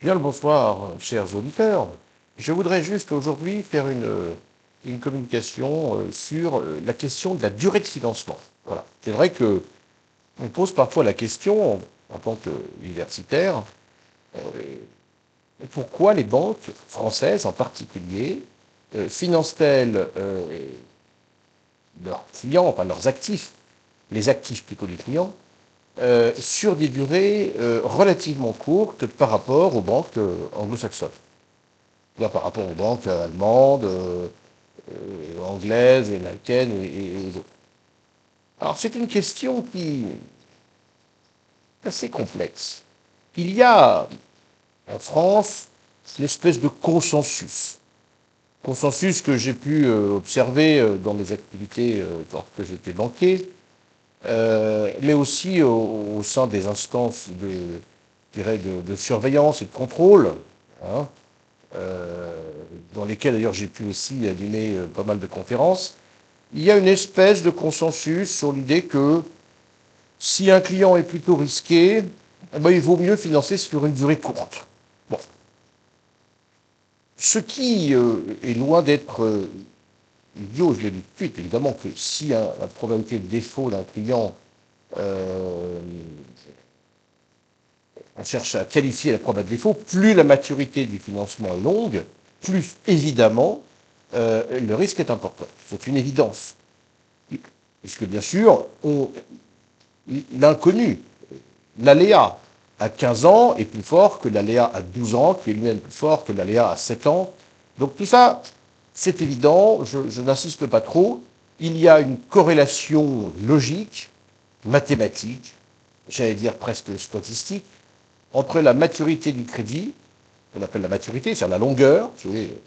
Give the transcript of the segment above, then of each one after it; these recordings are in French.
Bien le bonsoir, chers auditeurs. Je voudrais juste aujourd'hui faire une communication sur la question de la durée de financement. Voilà. C'est vrai que on pose parfois la question, en tant qu'universitaire, euh, pourquoi les banques françaises en particulier financent-elles leurs clients, enfin leurs actifs, les actifs plutôt des clients, sur des durées relativement courtes par rapport aux banques anglo-saxonnes. Par rapport aux banques allemandes, anglaises, américaines et autres. Alors c'est une question qui est assez complexe. Il y a en France une espèce de consensus que j'ai pu observer dans mes activités lorsque j'étais banquier, mais aussi au sein des instances je dirais de surveillance et de contrôle, hein, euh, dans lesquelles d'ailleurs j'ai pu aussi animer pas mal de conférences. Il y a une espèce de consensus sur l'idée que si un client est plutôt risqué, eh ben, il vaut mieux financer sur une durée courte. Bon. Ce qui est loin d'être idiot, je le dis tout de suite, évidemment que si la probabilité de défaut d'un client, euh, on cherche à qualifier la probabilité de défaut, plus la maturité du financement est longue, plus évidemment le risque est important. C'est une évidence. Puisque bien sûr, l'inconnu, l'aléa à 15 ans est plus fort que l'aléa à 12 ans, qui est lui-même plus fort que l'aléa à 7 ans. Donc tout ça, c'est évident, je n'insiste pas trop. Il y a une corrélation logique, mathématique, j'allais dire presque statistique, entre la maturité du crédit, qu'on appelle la maturité, c'est-à-dire la longueur, si vous voulez,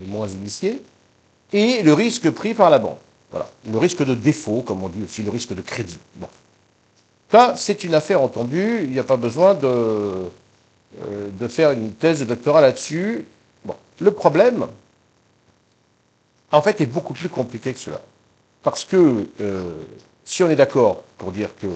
les moins initiés, et le risque pris par la banque. Voilà. Le risque de défaut, comme on dit aussi, le risque de crédit. Bon. Ça, c'est une affaire entendue, il n'y a pas besoin de faire une thèse de doctorat là-dessus. Bon. Le problème, en fait, est beaucoup plus compliqué que cela. Parce que si on est d'accord pour dire que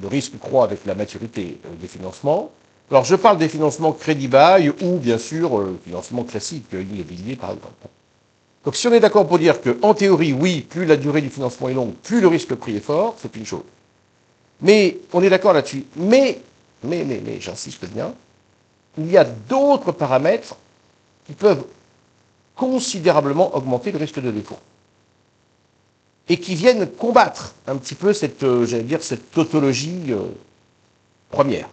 le risque croît avec la maturité des financements, alors je parle des financements crédit bail ou bien sûr financements classiques, immobilier par exemple. Donc si on est d'accord pour dire que, en théorie, oui, plus la durée du financement est longue, plus le risque pris est fort, c'est une chose. Mais on est d'accord là-dessus. Mais, j'insiste bien, il y a d'autres paramètres qui peuvent considérablement augmenter le risque de défaut. Et qui viennent combattre un petit peu cette, j'allais dire, cette tautologie première.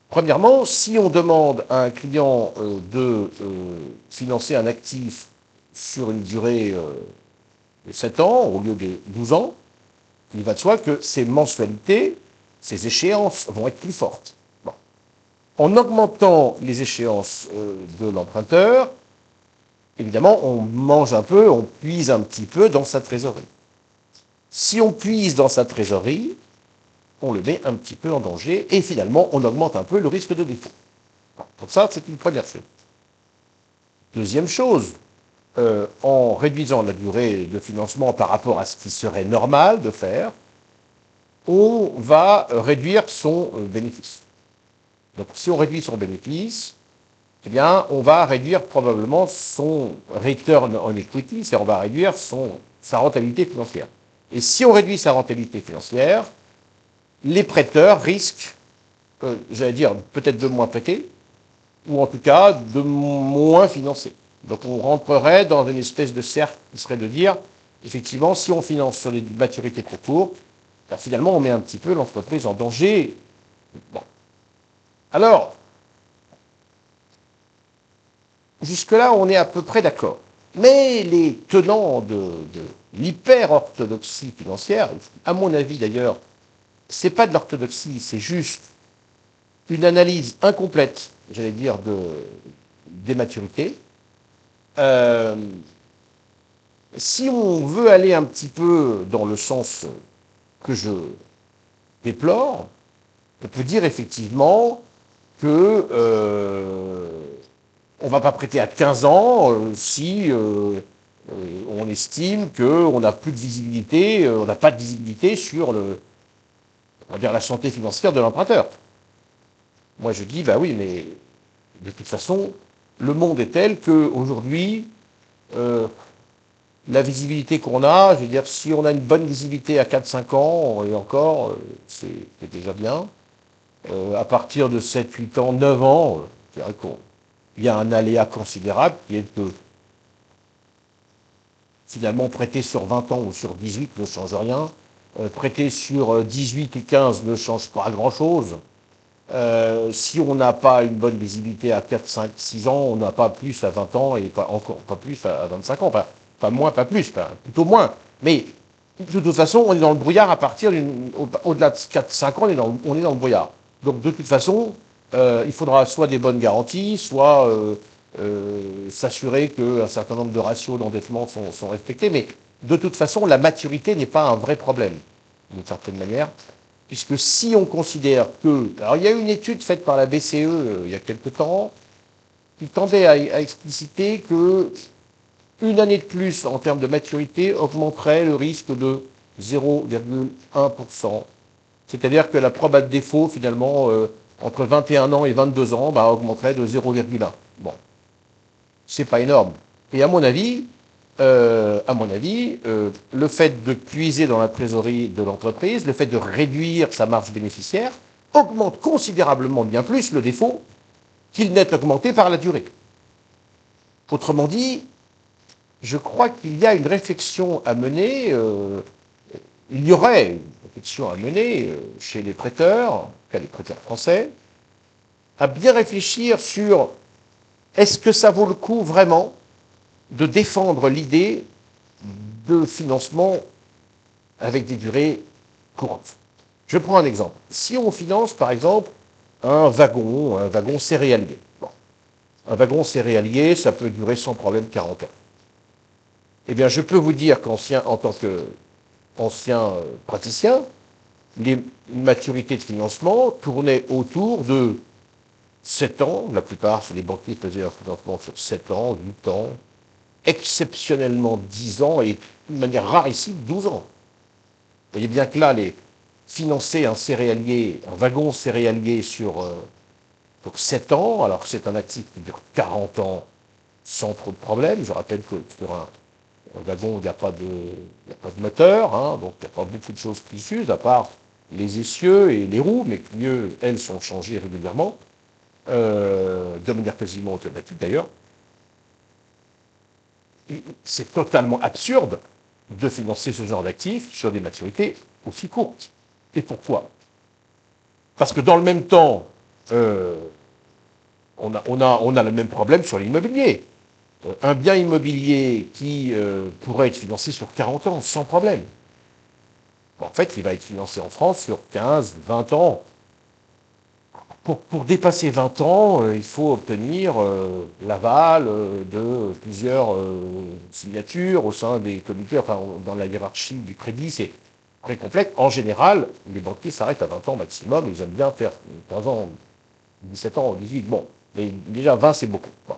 Premièrement, si on demande à un client de financer un actif sur une durée de 7 ans au lieu de 12 ans, il va de soi que ses mensualités, ses échéances vont être plus fortes. Bon. En augmentant les échéances de l'emprunteur, évidemment, on mange un peu, on puise un petit peu dans sa trésorerie. Si on puise dans sa trésorerie, on le met un petit peu en danger et finalement, on augmente un peu le risque de défaut. Donc ça, c'est une première chose. Deuxième chose, en réduisant la durée de financement par rapport à ce qui serait normal de faire, on va réduire son bénéfice. Donc si on réduit son bénéfice, eh bien, on va réduire probablement son return on equity, c'est-à-dire on va réduire sa rentabilité financière. Et si on réduit sa rentabilité financière, les prêteurs risquent, j'allais dire, peut-être de moins prêter, ou en tout cas de moins financer. Donc on rentrerait dans une espèce de cercle qui serait de dire, effectivement, si on finance sur des maturités trop courtes, ben finalement on met un petit peu l'entreprise en danger. Bon. Alors, jusque-là, on est à peu près d'accord. Mais les tenants de l'hyper-orthodoxie financière, à mon avis d'ailleurs, c'est pas de l'orthodoxie, c'est juste une analyse incomplète, j'allais dire, des maturités. Euh, Si on veut aller un petit peu dans le sens que je déplore, on peut dire effectivement que on ne va pas prêter à 15 ans si on estime qu'on n'a plus de visibilité, on n'a pas de visibilité sur on va dire la santé financière de l'emprunteur. Moi, je dis, bah oui, mais de toute façon, le monde est tel qu'aujourd'hui, euh, la visibilité qu'on a, je veux dire, si on a une bonne visibilité à 4-5 ans, et encore, c'est déjà bien. À partir de 7-8 ans, 9 ans, je dirais qu'il y a un aléa considérable qui est que finalement prêter sur 20 ans ou sur 18 ne change rien. Prêter sur 18 ou 15 ne change pas grand-chose. Si on n'a pas une bonne visibilité à 4, 5, 6 ans, on n'a pas plus à 20 ans et pas, encore pas plus à 25 ans. Pas moins, pas plus, plutôt moins. Mais de toute façon, on est dans le brouillard à partir au-delà de 4, 5 ans, on est dans le brouillard. Donc de toute façon, il faudra soit des bonnes garanties, soit s'assurer qu'un certain nombre de ratios d'endettement sont respectés. Mais de toute façon, la maturité n'est pas un vrai problème, d'une certaine manière. Puisque si on considère que... Alors il y a eu une étude faite par la BCE il y a quelque temps qui tendait à expliciter que une année de plus en termes de maturité augmenterait le risque de 0,1%. C'est-à-dire que la proba de défaut, finalement, entre 21 ans et 22 ans, bah, augmenterait de 0,1. Bon, c'est pas énorme. Et le fait de puiser dans la trésorerie de l'entreprise, le fait de réduire sa marge bénéficiaire, augmente considérablement bien plus le défaut qu'il n'est augmenté par la durée. Autrement dit, je crois qu'il y a une réflexion à mener, il y aurait une réflexion à mener chez les prêteurs, en tout cas les prêteurs français, à bien réfléchir sur est-ce que ça vaut le coup vraiment de défendre l'idée de financement avec des durées courantes. Je prends un exemple. Si on finance, par exemple, un wagon céréalier. Bon. Un wagon céréalier, ça peut durer sans problème 40 ans. Eh bien, je peux vous dire en tant qu'ancien praticien, les maturités de financement tournaient autour de 7 ans. La plupart, les banquiers faisaient un financement sur 7 ans, 8 ans, exceptionnellement 10 ans et de manière rare ici, 12 ans. Vous voyez bien que là, financer un wagon céréalier pour 7 ans, alors que c'est un actif qui dure 40 ans sans trop de problèmes. Je rappelle que sur un wagon, il n'y a pas de moteur, hein, donc il n'y a pas beaucoup de choses qui s'usent, à part les essieux et les roues, mais qui, elles, sont changées régulièrement, de manière quasiment automatique d'ailleurs. C'est totalement absurde de financer ce genre d'actifs sur des maturités aussi courtes. Et pourquoi? Parce que dans le même temps, on a le même problème sur l'immobilier. Un bien immobilier qui pourrait être financé sur 40 ans, sans problème. En fait, il va être financé en France sur 15, 20 ans. Pour dépasser 20 ans, il faut obtenir l'aval de plusieurs signatures au sein des comités, enfin dans la hiérarchie du crédit, c'est très complexe. En général, les banquiers s'arrêtent à 20 ans maximum, ils aiment bien faire 15 ans, 17 ans, 18, bon, mais déjà 20 c'est beaucoup. Bon.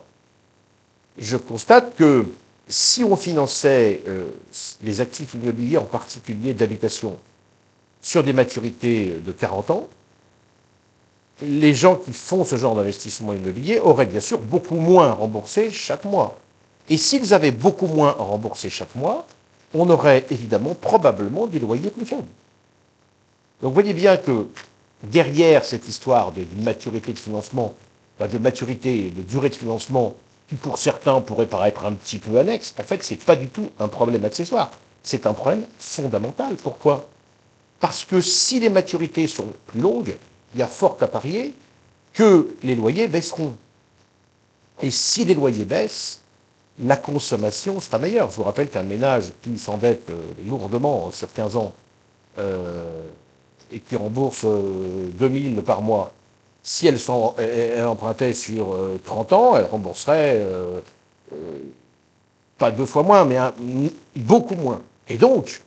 Je constate que si on finançait les actifs immobiliers, en particulier d'habitation, sur des maturités de 40 ans, les gens qui font ce genre d'investissement immobilier auraient bien sûr beaucoup moins remboursé chaque mois. Et s'ils avaient beaucoup moins remboursé chaque mois, on aurait évidemment probablement des loyers plus faibles. Donc vous voyez bien que derrière cette histoire de maturité de financement, de maturité et de durée de financement, qui pour certains pourrait paraître un petit peu annexe, en fait, ce n'est pas du tout un problème accessoire. C'est un problème fondamental. Pourquoi? Parce que si les maturités sont plus longues, il y a fort à parier que les loyers baisseront. Et si les loyers baissent, la consommation sera meilleure. Je vous rappelle qu'un ménage qui s'endette lourdement sur 15 ans et qui rembourse 2000 par mois, si elle empruntait sur 30 ans, elle rembourserait pas 2 fois moins, mais beaucoup moins. Et donc,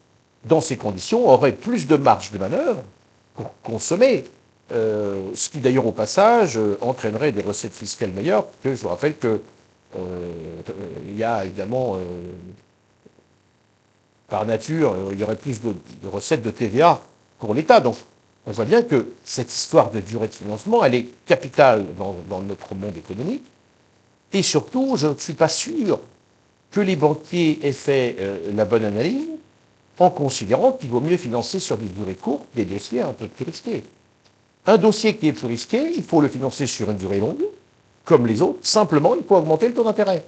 dans ces conditions, aurait plus de marge de manœuvre pour consommer, ce qui d'ailleurs au passage entraînerait des recettes fiscales meilleures, parce que je vous rappelle que il y a évidemment, par nature, il y aurait plus de recettes de TVA pour l'État. Donc, on voit bien que cette histoire de durée de financement, elle est capitale dans notre monde économique. Et surtout, je ne suis pas sûr que les banquiers aient fait la bonne analyse en considérant qu'il vaut mieux financer sur des durées courtes des dossiers un peu plus risqués. Un dossier qui est plus risqué, il faut le financer sur une durée longue, comme les autres. Simplement, il faut augmenter le taux d'intérêt.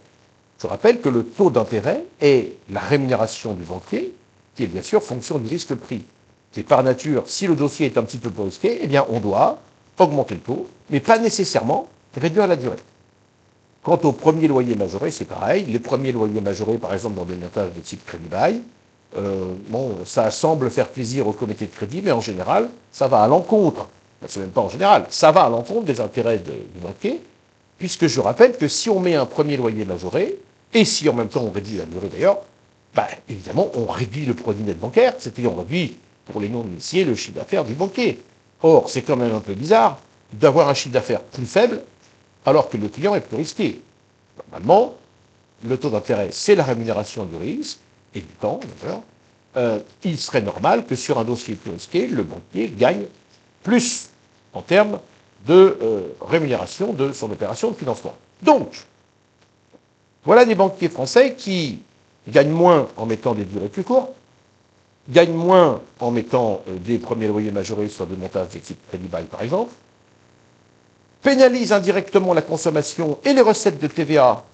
Je rappelle que le taux d'intérêt est la rémunération du banquier, qui est bien sûr fonction du risque-prix. C'est par nature, si le dossier est un petit peu plus risqué, eh bien on doit augmenter le taux, mais pas nécessairement réduire la durée. Quant aux premiers loyers majorés, c'est pareil. Les premiers loyers majorés, par exemple, dans des montages de type crédit bail, ça semble faire plaisir au comité de crédit, mais en général, ça va à l'encontre. C'est même pas en général, ça va à l'encontre des intérêts du banquier, puisque je rappelle que si on met un premier loyer majoré, et si en même temps on réduit la durée d'ailleurs, évidemment, on réduit le produit net bancaire, c'est-à-dire on réduit, pour les non-initiés, le chiffre d'affaires du banquier. Or, c'est quand même un peu bizarre d'avoir un chiffre d'affaires plus faible alors que le client est plus risqué. Normalement, le taux d'intérêt, c'est la rémunération du risque, et du temps, d'ailleurs. Il serait normal que sur un dossier plus risqué, le banquier gagne plus en termes de rémunération de son opération de financement. Donc, voilà des banquiers français qui gagnent moins en mettant des durées plus courtes, gagnent moins en mettant des premiers loyers majorés sur des montages de type crédit bail, par exemple, pénalisent indirectement la consommation et les recettes de TVA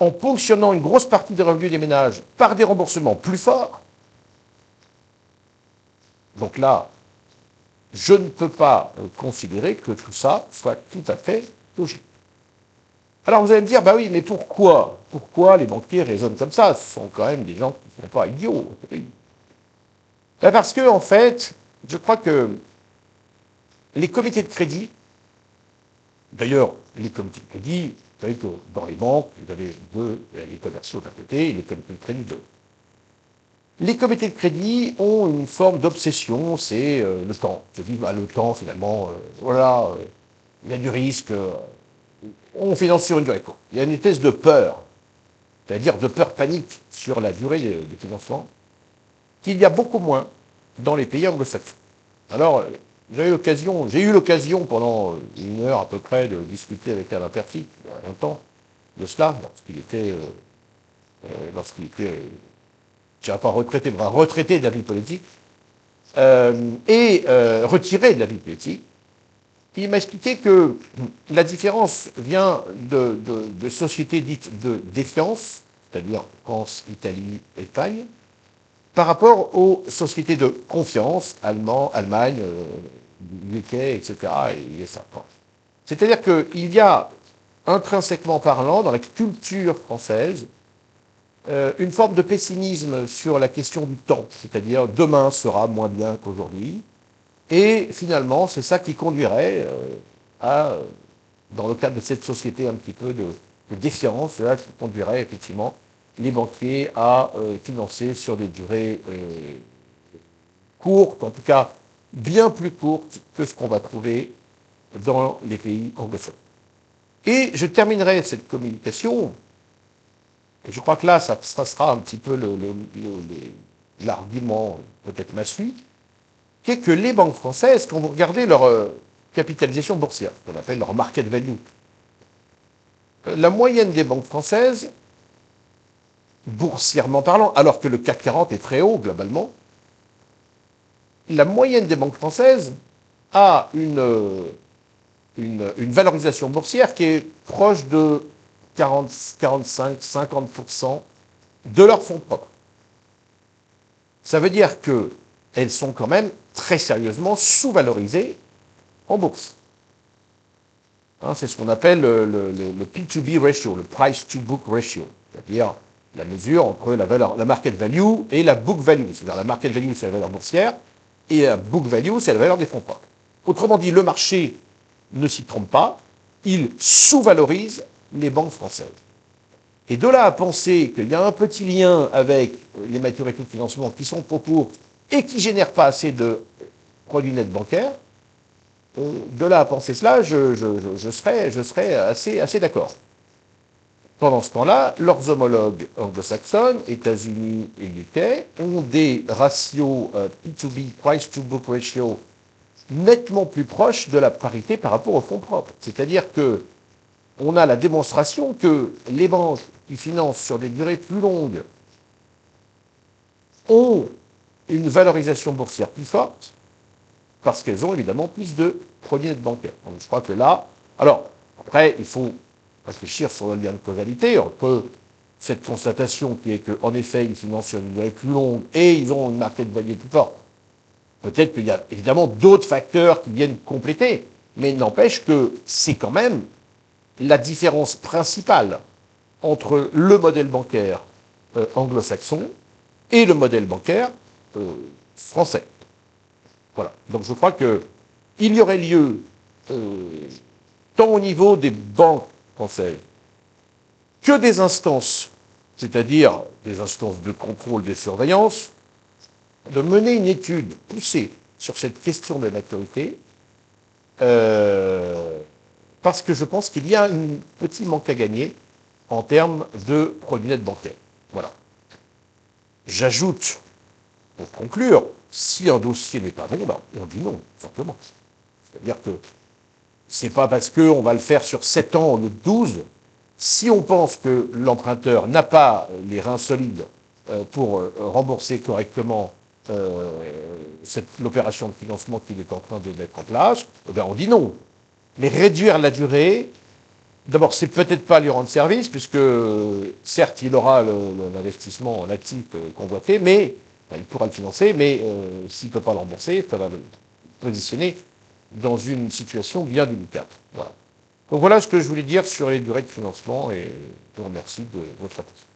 en ponctionnant une grosse partie des revenus des ménages par des remboursements plus forts. Donc là, je ne peux pas considérer que tout ça soit tout à fait logique. Alors vous allez me dire, bah oui, mais pourquoi les banquiers raisonnent comme ça? Ce sont quand même des gens qui ne sont pas idiots. Parce que, en fait, je crois que les comités de crédit, d'ailleurs, les comités de crédit, vous savez que dans les banques, vous avez les commerciaux d'un côté et les comités de crédit de l'autre. Les comités de crédit ont une forme d'obsession, c'est le temps. Je dis, le temps, finalement, il y a du risque, on finance sur une durée courte. Il y a une espèce de peur, c'est-à-dire de peur panique sur la durée des financements, qu'il y a beaucoup moins dans les pays anglo-saxons. Alors, j'ai eu l'occasion pendant une heure à peu près de discuter avec Alain Peyrefitte, il y a longtemps, de cela, lorsqu'il était je ne dirais pas retraité de la vie politique, retiré de la vie politique. Il m'a expliqué que la différence vient de sociétés dites de défiance, c'est-à-dire France, Italie, Espagne, par rapport aux sociétés de confiance, Allemagne, UK, etc., et USA. C'est-à-dire qu'il y a, intrinsèquement parlant, dans la culture française, une forme de pessimisme sur la question du temps, c'est-à-dire demain sera moins bien qu'aujourd'hui, et finalement c'est ça qui conduirait dans le cadre de cette société un petit peu de défiance, c'est qui conduirait effectivement les banquiers à financer sur des durées courtes, en tout cas bien plus courtes que ce qu'on va trouver dans les pays anglophones. Et je terminerai cette communication. Et je crois que là, ça sera un petit peu l'argument peut-être massu, qui est que les banques françaises, quand vous regardez leur capitalisation boursière, qu'on appelle leur market value, la moyenne des banques françaises, boursièrement parlant, alors que le CAC 40 est très haut globalement, la moyenne des banques françaises a une valorisation boursière qui est proche de 40, 45, 50% de leurs fonds propres. Ça veut dire qu'elles sont quand même très sérieusement sous-valorisées en bourse. C'est ce qu'on appelle le P2B ratio, le price to book ratio, c'est-à-dire la mesure entre la market value et la book value. C'est-à-dire la market value, c'est la valeur boursière, et la book value, c'est la valeur des fonds propres. Autrement dit, le marché ne s'y trompe pas, il sous-valorise les banques françaises. Et de là à penser qu'il y a un petit lien avec les maturités de financement qui sont trop courtes et qui ne génèrent pas assez de produits nets bancaires, de là à penser cela, je serais assez d'accord. Pendant ce temps-là, leurs homologues anglo-saxons, États-Unis et UK, ont des ratios P2B, price to book ratio, nettement plus proche de la parité par rapport aux fonds propres. C'est-à-dire que on a la démonstration que les banques qui financent sur des durées plus longues ont une valorisation boursière plus forte parce qu'elles ont évidemment plus de produits nets bancaires. Donc je crois que là, alors après, il faut réfléchir sur le lien de causalité entre cette constatation qui est qu'en effet, ils financent sur une durée plus longue et ils ont une market value plus forte. Peut-être qu'il y a évidemment d'autres facteurs qui viennent compléter, mais il n'empêche que c'est quand même la différence principale entre le modèle bancaire anglo-saxon et le modèle bancaire français. Voilà. Donc je crois qu'il y aurait lieu, tant au niveau des banques françaises que des instances, c'est-à-dire des instances de contrôle, de surveillance, de mener une étude poussée sur cette question de maturité, parce que je pense qu'il y a un petit manque à gagner en termes de produits nets bancaires. Voilà. J'ajoute, pour conclure, si un dossier n'est pas bon, ben, on dit non, simplement. C'est-à-dire que c'est pas parce qu'on va le faire sur 7 ans au lieu de 12, si on pense que l'emprunteur n'a pas les reins solides pour rembourser correctement l'opération de financement qu'il est en train de mettre en place, ben on dit non. Mais réduire la durée, d'abord, c'est peut-être pas lui rendre service, puisque certes, il aura l'investissement en actif convoité, mais ben, il pourra le financer, mais s'il ne peut pas le rembourser, ça va le positionner dans une situation bien délicate. Voilà. Donc voilà ce que je voulais dire sur les durées de financement, et je vous remercie de votre attention.